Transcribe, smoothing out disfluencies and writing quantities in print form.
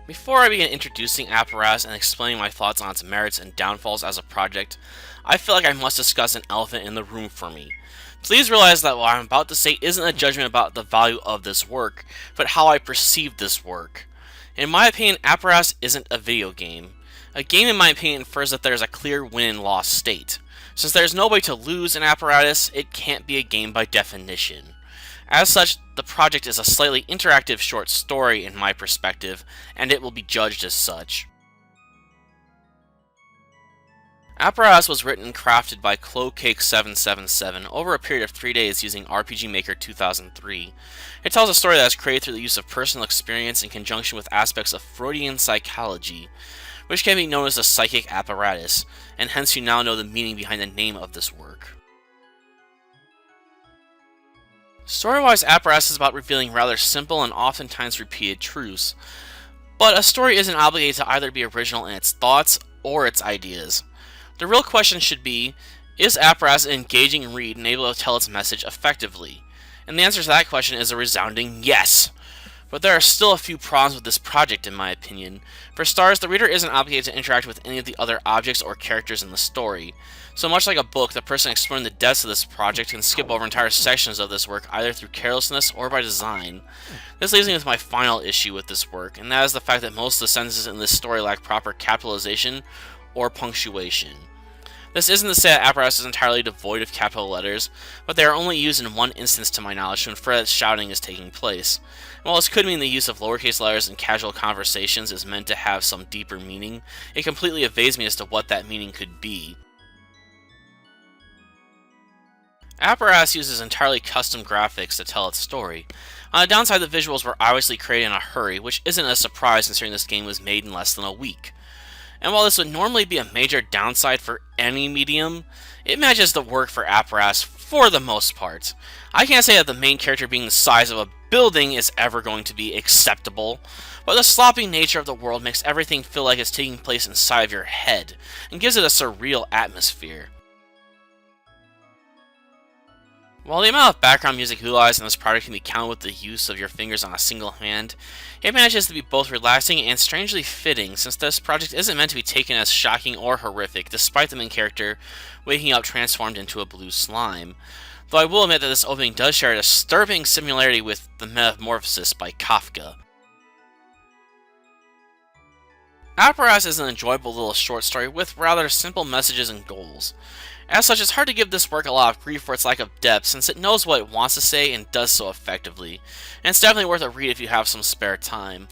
Before I begin introducing Apparatus and explaining my thoughts on its merits and downfalls as a project, I feel like I must discuss an elephant in the room for me. Please realize that what I'm about to say isn't a judgment about the value of this work, but how I perceive this work. In my opinion, Apparatus isn't a video game. A game, in my opinion, infers that there is a clear win-loss state. Since there is no way to lose in Apparatus, it can't be a game by definition. As such, the project is a slightly interactive short story in my perspective, and it will be judged as such. Apparatus was written and crafted by Cake777 over a period of 3 days using RPG Maker 2003. It tells a story that is created through the use of personal experience in conjunction with aspects of Freudian psychology, which can be known as the psychic apparatus, and hence you now know the meaning behind the name of this work. Story-wise, Apparatus is about revealing rather simple and oftentimes repeated truths, but a story isn't obligated to either be original in its thoughts or its ideas. The real question should be, is Apparatus an engaging read and able to tell its message effectively? And the answer to that question is a resounding yes! But there are still a few problems with this project in my opinion. For starters, the reader isn't obligated to interact with any of the other objects or characters in the story. So much like a book, the person exploring the depths of this project can skip over entire sections of this work either through carelessness or by design. This leaves me with my final issue with this work, and that is the fact that most of the sentences in this story lack proper capitalization or punctuation. This isn't to say that Apparatus is entirely devoid of capital letters, but they are only used in one instance to my knowledge to infer that shouting is taking place. And while this could mean the use of lowercase letters in casual conversations is meant to have some deeper meaning, it completely evades me as to what that meaning could be. Apparatus uses entirely custom graphics to tell its story. On the downside, the visuals were obviously created in a hurry, which isn't a surprise considering this game was made in less than a week. And while this would normally be a major downside for any medium, it manages to work for Apparatus for the most part. I can't say that the main character being the size of a building is ever going to be acceptable, but the sloppy nature of the world makes everything feel like it's taking place inside of your head, and gives it a surreal atmosphere. While the amount of background music utilized in this project can be counted with the use of your fingers on a single hand, it manages to be both relaxing and strangely fitting, since this project isn't meant to be taken as shocking or horrific, despite the main character waking up transformed into a blue slime. Though I will admit that this opening does share a disturbing similarity with The Metamorphosis by Kafka. Apparatus is an enjoyable little short story with rather simple messages and goals. As such, it's hard to give this work a lot of grief for its lack of depth, since it knows what it wants to say and does so effectively, and it's definitely worth a read if you have some spare time.